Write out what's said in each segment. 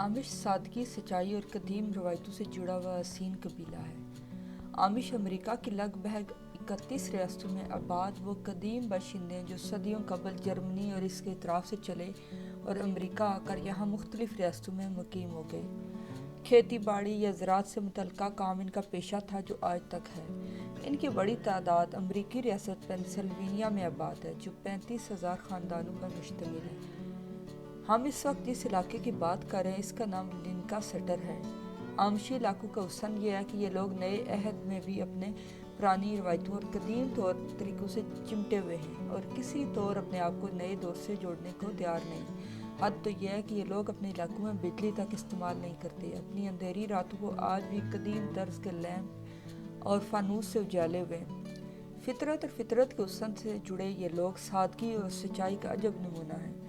आमिश सादगी, सच्चाई और कदीम रवायतों से जुड़ा हुआ हसीन कबीला है। आमिश अमेरिका की लगभग 31 रियासतों में आबाद वो कदीम बाशिंदे हैं जो सदियों कबल जर्मनी और इसके इतराफ़ से चले और अमेरिका आकर यहाँ मुख्तलिफ़ रियासतों में मुकीम हो गए। खेती बाड़ी या ज़राअत से मुतल्लिक़ काम इनका पेशा था जो आज तक है। इनकी बड़ी तादाद अमरीकी रियासत पेंसिल्वेनिया में आबाद है जो 35,000 ख़ानदानों पर मुश्तमिल है। हम इस वक्त जिस इलाके की बात कर रहे हैं इसका नाम लिंकासटर है। आमशी इलाकों का हुस्न यह है कि ये लोग नए अहद में भी अपने पुरानी रवायतों और कदीम तौर तरीक़ों से चिमटे हुए हैं और किसी तौर अपने आप को नए दौर से जोड़ने को तैयार नहीं। हद तो यह है कि ये लोग अपने इलाकों में बिजली तक इस्तेमाल नहीं करते। अपनी अंधेरी रातों को आज भी कदीम तर्ज के लैंप और फानूस से उजाले हुए हैं। फितरत और फितरत के हुस्न से जुड़े ये लोग सादगी और सच्चाई का अजब नमूना है।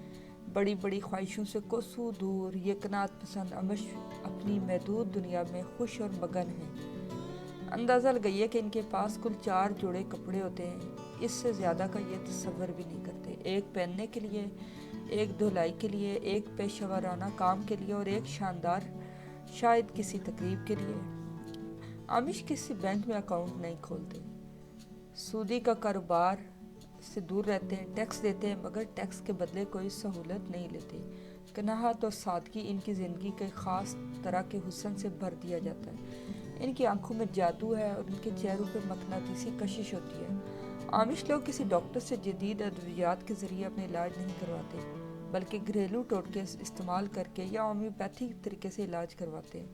बड़ी बड़ी ख्वाहिशों से कोसों दूर ये कनात पसंद अमश अपनी महदूद दुनिया में खुश और मगन हैं। अंदाज़ा लगाइए कि इनके पास कुल 4 जोड़े कपड़े होते हैं। इससे ज़्यादा का ये तसव्वुर भी नहीं करते। एक पहनने के लिए, एक धुलाई के लिए, एक पेशेवराना काम के लिए और एक शानदार शायद किसी तकरीब के लिए। आमिश किसी बैंक में अकाउंट नहीं खोलते, सूदी का कारोबार से दूर रहते हैं, टैक्स देते हैं मगर टैक्स के बदले कोई सहूलत नहीं लेते। कनाहत और सादगी इनकी ज़िंदगी के ख़ास तरह के हुस्न से भर दिया जाता है। इनकी आंखों में जादू है और इनके चेहरों पर मकनातीसी कशिश होती है। आमिश लोग किसी डॉक्टर से जदीद अद्वियात के ज़रिए अपने इलाज नहीं करवाते बल्कि घरेलू टोटके इस्तेमाल करके या होम्योपैथिक तरीके से इलाज करवाते हैं।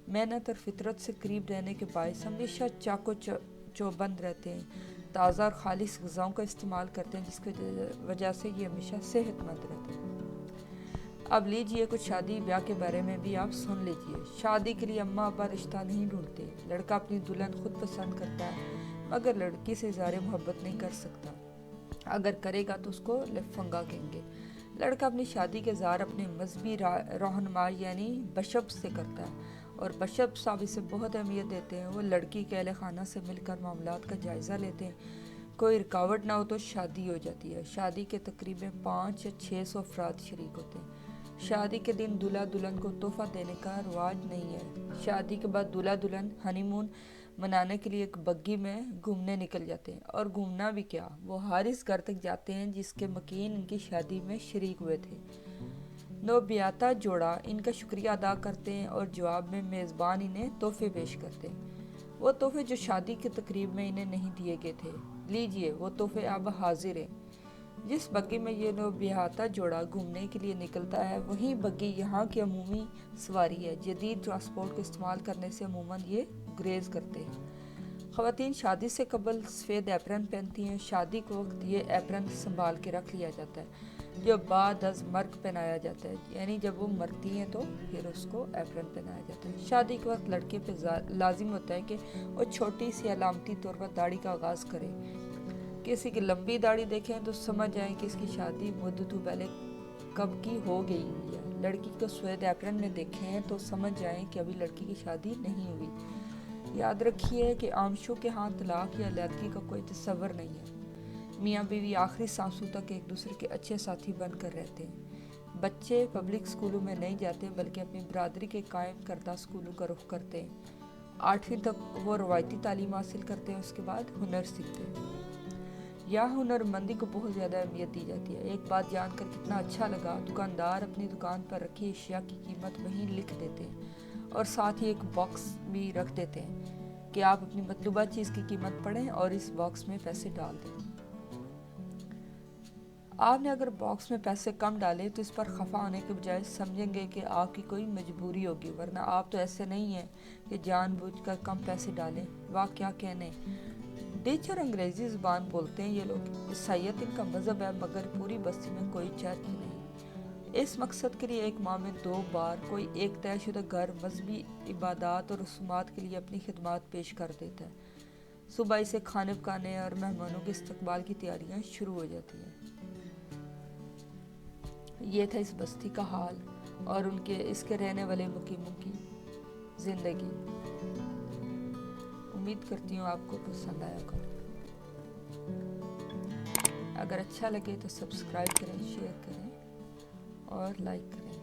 मेहनत और फितरत से करीब रहने के बायस हमेशा चाको चौबंद रहते हैं। ताज़ा और खालिश ग़िज़ाओं का इस्तेमाल करते हैं जिसकी वजह से ये हमेशा सेहतमंद रहते हैं। अब लीजिए कुछ शादी ब्याह के बारे में भी आप सुन लीजिए। शादी के लिए अम्मा अब्बा रिश्ता नहीं ढूंढते। लड़का अपनी दुल्हन खुद पसंद करता है मगर लड़की से इज़हार मोहब्बत नहीं कर सकता। अगर करेगा तो उसको लफंगा कहेंगे। लड़का अपनी शादी के इज़हार अपने मजहबी रहनुमा यानी बशप से करता है और बशप साहब इसे बहुत अहमियत देते हैं। वो लड़की के अहले खाना से मिलकर मामलात का जायज़ा लेते हैं। कोई रुकावट ना हो तो शादी हो जाती है। शादी के तकरीबन 500 या 600 अफराद शरीक होते हैं। शादी के दिन दूल्हा दुल्हन को तोहफा देने का रिवाज नहीं है। शादी के बाद दूल्हा दुल्हन हनीमून मनाने के लिए एक बग्गी में घूमने निकल जाते हैं और घूमना भी क्या, वो हारिस घर तक जाते हैं जिसके मकीन इनकी शादी में शरीक हुए थे। नौबियाता जोड़ा इनका शुक्रिया अदा करते हैं और जवाब में मेज़बान इन्हें तोहफे पेश करते हैं। वो तोहफे जो शादी की तकरीब में इन्हें नहीं दिए गए थे, लीजिए वो तोहफे अब हाजिर हैं। जिस बग्गी में ये नौबियाता जोड़ा घूमने के लिए निकलता है वही बग्गी यहाँ की अमूमी सवारी है। जदीद ट्रांसपोर्ट का इस्तेमाल करने से अमूमन ये गुरेज करते हैं। ख़वातीन शादी से कबल सफ़ेद एप्रन पहनती हैं। शादी के वक्त ये एप्रन संभाल के रख लिया जाता है जो बाद अज़ मर्ग पहनाया जाता है, यानी जब वो मरती हैं तो फिर उसको एप्रन पहनाया जाता है। शादी के वक्त लड़के पे लाजिम होता है कि वो छोटी सी अलामती तौर पर दाढ़ी का आगाज़ करे। किसी की लंबी दाढ़ी देखें तो समझ जाएं कि इसकी शादी मुद्दत पहले कब की हो गई हुई है। लड़की को सफ़ेद एप्रन में देखें तो समझ जाएं कि अभी लड़की की शादी नहीं हुई। याद रखिए कि आमशों के हाथ तलाक या अलहदगी का कोई तस्वर नहीं है। मियाँ बीवी आखिरी सांसों तक एक दूसरे के अच्छे साथी बनकर रहते हैं। बच्चे पब्लिक स्कूलों में नहीं जाते बल्कि अपनी बरादरी के कायम करदा स्कूलों का रुख करते हैं। 8वीं तक वो रवायती तालीम हासिल करते हैं, उसके बाद हुनर सीखते हैं। यहाँ हुनरमंदी को बहुत ज़्यादा अहमियत दी जाती है। एक बात जानकर कितना अच्छा लगा, दुकानदार अपनी दुकान पर रखी अशिया की कीमत वहीं लिख देते हैं और साथ ही एक बॉक्स भी रख देते हैं कि आप अपनी मतलूबा चीज़ की कीमत पढ़ें और इस बॉक्स में पैसे डाल दें। आपने अगर बॉक्स में पैसे कम डाले तो इस पर खफा होने के बजाय समझेंगे कि आपकी कोई मजबूरी होगी, वरना आप तो ऐसे नहीं हैं कि जानबूझकर कम पैसे डालें। वाह क्या कहने। डच और अंग्रेज़ी ज़ुबान बोलते हैं ये लोग। ईसाईयत इनका मज़हब है मगर पूरी बस्ती में कोई चर्च नहीं। इस मकसद के लिए एक माह में 2 बार कोई एक तयशुदा घर मजहबी इबादत और रसूमात के लिए अपनी खिदमत पेश कर देता है। सुबह से खाने पकाने और मेहमानों के इस्तकबाल की तैयारियां शुरू हो जाती हैं। ये था इस बस्ती का हाल और इसके रहने वाले मुकीमों की ज़िंदगी। उम्मीद करती हूँ आपको पसंद आया होगा। अगर अच्छा लगे तो सब्सक्राइब करें, शेयर करें और लाइक करें।